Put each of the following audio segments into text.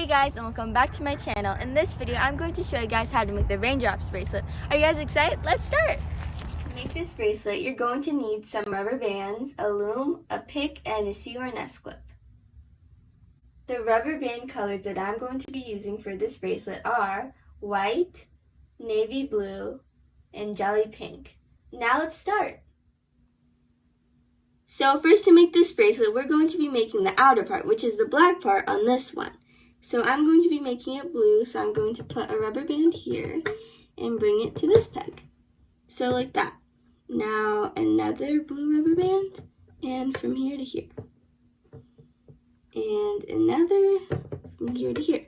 guys, and welcome back to my channel. In this video, I'm going to show you guys how to make the Raindrops Bracelet. Are you guys excited? Let's start! To make this bracelet, you're going to need some rubber bands, a loom, a pick, and a C or an S clip. The rubber band colors that I'm going to be using for this bracelet are white, navy blue, and jelly pink. Now let's start! So first, to make this bracelet, we're going to be making the outer part, which is the black part on this one. So I'm going to be making it blue, so I'm going to put a rubber band here and bring it to this peg. So like that. Now another blue rubber band, and from here to here. And another from here to here.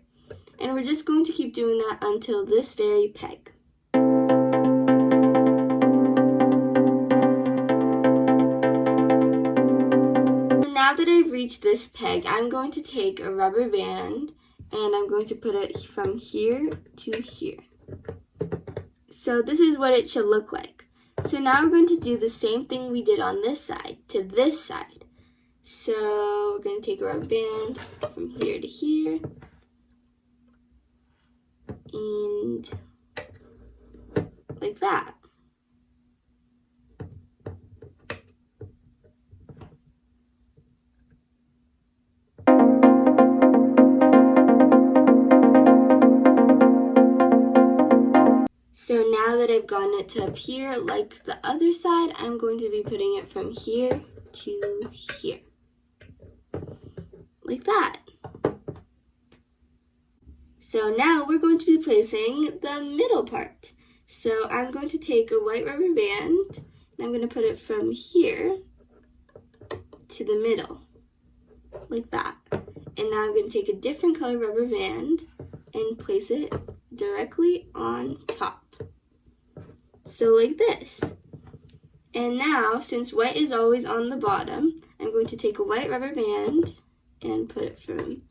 And we're just going to keep doing that until this very peg. Now that I've reached this peg, I'm going to take a rubber band and I'm going to put it from here to here. So this is what it should look like. So now we're going to do the same thing we did on this side to this side. So we're going to take a rubber band from here to here and like that. So now that I've gotten it to up here, like the other side, I'm going to be putting it from here to here. Like that. So now we're going to be placing the middle part. So I'm going to take a white rubber band, and I'm going to put it from here to the middle. Like that. And now I'm going to take a different color rubber band and place it directly on top. So like this. And now, since white is always on the bottom, I'm going to take a white rubber band and put it from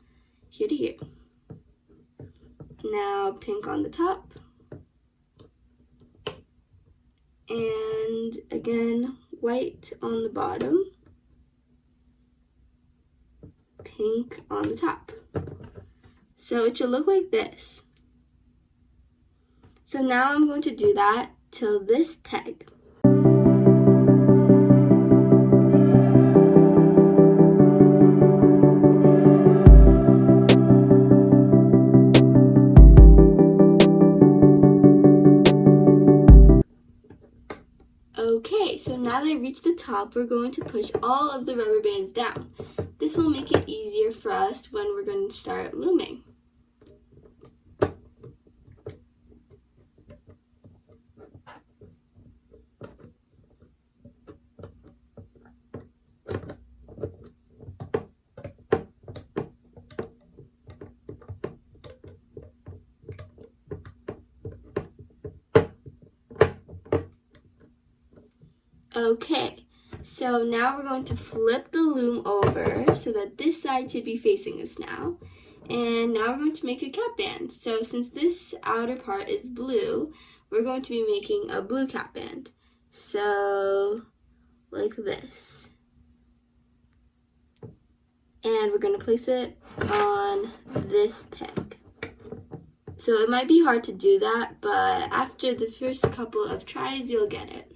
here to here. Now pink on the top. And again, white on the bottom. Pink on the top. So it should look like this. So now I'm going to do that till this peg. Okay, so now that I've reached the top, we're going to push all of the rubber bands down. This will make it easier for us when we're going to start looming. Okay, so now we're going to flip the loom over so that this side should be facing us now. And now we're going to make a cap band. So since this outer part is blue, we're going to be making a blue cap band. So like this. And we're going to place it on this peg. So it might be hard to do that, but after the first couple of tries, you'll get it.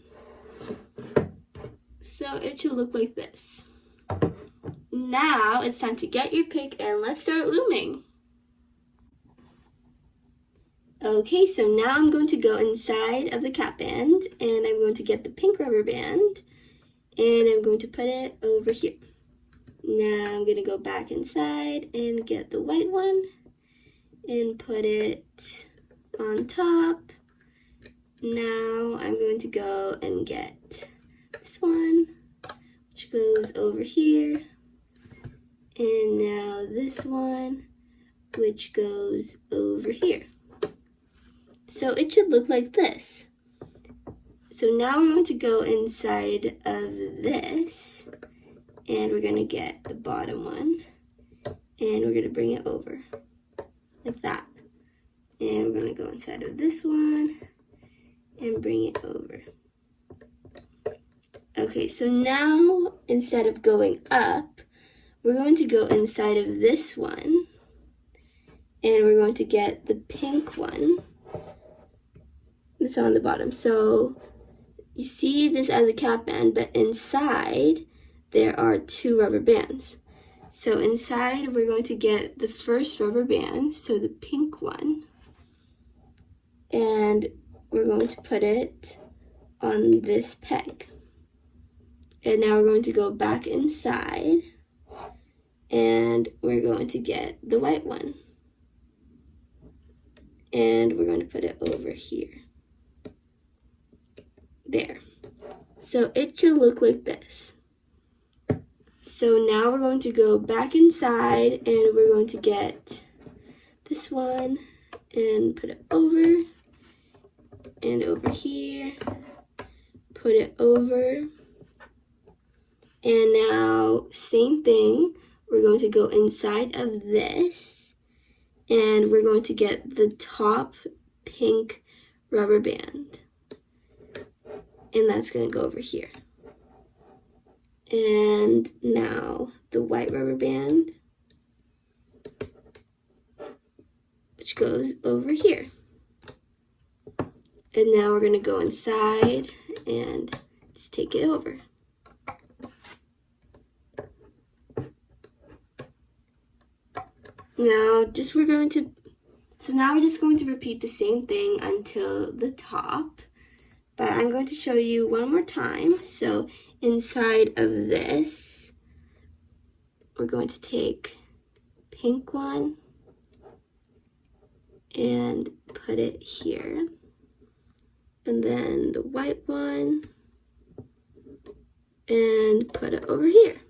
So it should look like this. Now it's time to get your pick and let's start looming. Okay, so now I'm going to go inside of the cap band and I'm going to get the pink rubber band and I'm going to put it over here. Now I'm going to go back inside and get the white one and put it on top. Now I'm going to go and get this one, which goes over here, and now this one, which goes over here. So it should look like this. So now we're going to go inside of this, and we're going to get the bottom one, and we're going to bring it over, like that. And we're going to go inside of this one, and bring it over. Okay, so now instead of going up, we're going to go inside of this one and we're going to get the pink one that's on the bottom. So you see this as a cap band, but inside there are 2 rubber bands. So inside we're going to get the first rubber band, so the pink one, and we're going to put it on this peg. And now we're going to go back inside and we're going to get the white one. And we're going to put it over here. There. So it should look like this. So now we're going to go back inside and we're going to get this one and put it over and over here. Put it over. And now same thing. We're going to go inside of this and we're going to get the top pink rubber band. And that's going to go over here. And now the white rubber band, which goes over here. And now we're going to go inside and just take it over. Now we're just going to repeat the same thing until the top. But I'm going to show you one more time. So inside of this, we're going to take pink one and put it here. And then the white one and put it over here.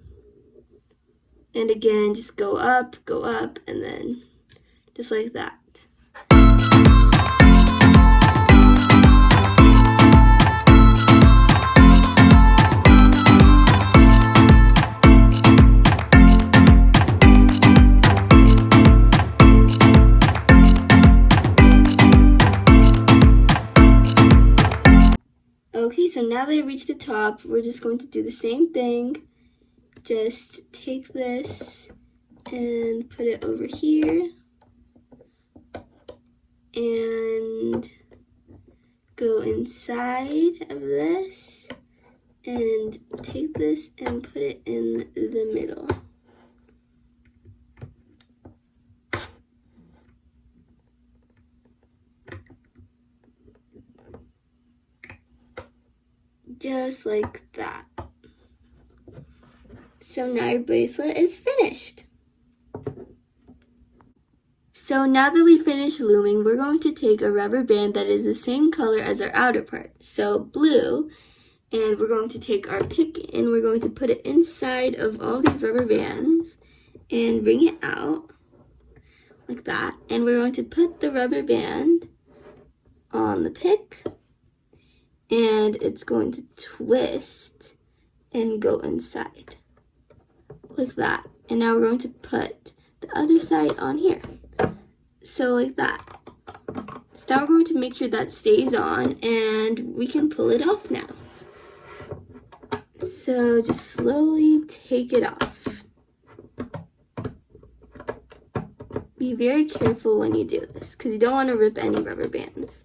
And again, just go up, and then just like that. Okay, so now that I reached the top, we're just going to do the same thing. Just take this and put it over here and go inside of this and take this and put it in the middle. Just like that. So now your bracelet is finished. So now that we finished looming, we're going to take a rubber band that is the same color as our outer part, so blue, and we're going to take our pick and we're going to put it inside of all these rubber bands and bring it out like that. And we're going to put the rubber band on the pick and it's going to twist and go inside like that. And now we're going to put the other side on here. So like that. So now we're going to make sure that stays on and we can pull it off now. So just slowly take it off. Be very careful when you do this because you don't want to rip any rubber bands.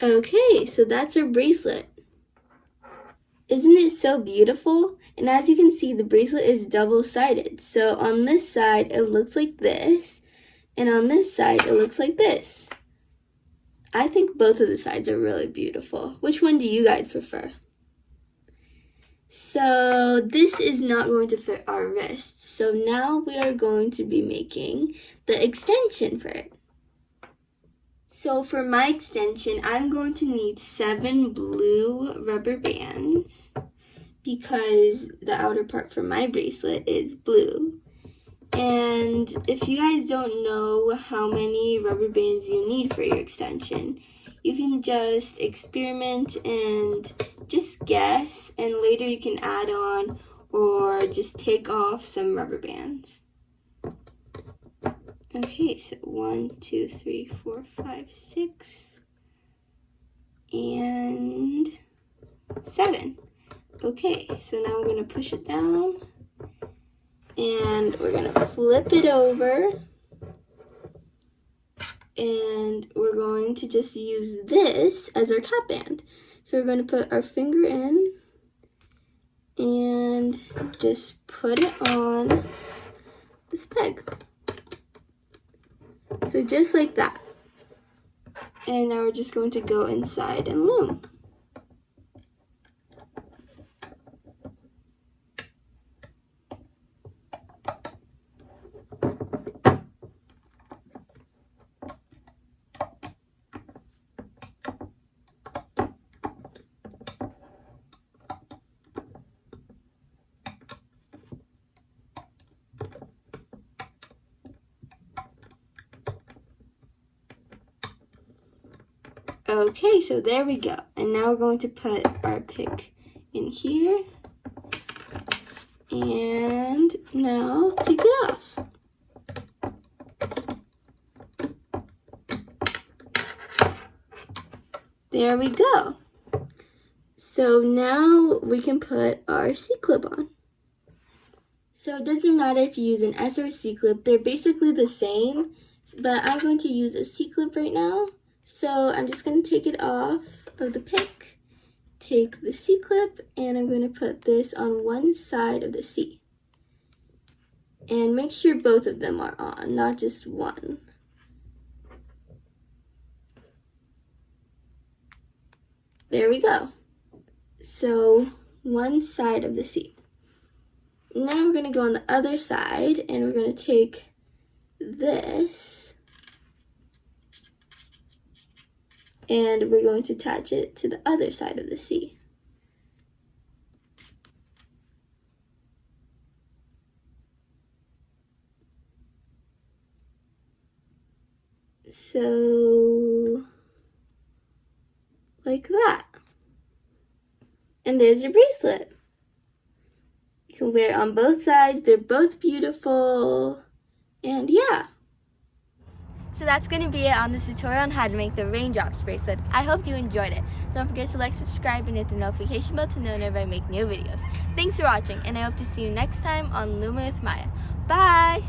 Okay, so that's our bracelet. Isn't it so beautiful? And as you can see, the bracelet is double-sided. So on this side, it looks like this, and on this side, it looks like this. I think both of the sides are really beautiful. Which one do you guys prefer? So this is not going to fit our wrist. So now we are going to be making the extension for it. So for my extension, I'm going to need 7 blue rubber bands because the outer part for my bracelet is blue. And if you guys don't know how many rubber bands you need for your extension, you can just experiment and just guess, and later you can add on or just take off some rubber bands. Okay, so 1, 2, 3, 4, 5, 6, and 7. Okay, so now I'm going to push it down, and we're going to flip it over, and we're going to just use this as our cap band. So we're going to put our finger in and just put it on this peg. So just like that. And now we're just going to go inside and loom. Okay, so there we go. And now we're going to put our pick in here. And now take it off. There we go. So now we can put our C-clip on. So it doesn't matter if you use an S or a C-clip, they're basically the same, but I'm going to use a C-clip right now. So I'm just going to take it off of the pick, take the C-clip, and I'm going to put this on one side of the C. And make sure both of them are on, not just one. There we go. So one side of the C. Now we're going to go on the other side, and we're going to take this, and we're going to attach it to the other side of the C. So, like that. And there's your bracelet. You can wear it on both sides. They're both beautiful. And yeah. So that's going to be it on this tutorial on how to make the Raindrops bracelet. I hope you enjoyed it. Don't forget to like, subscribe, and hit the notification bell to know whenever I make new videos. Thanks for watching, and I hope to see you next time on Loom with Maya. Bye!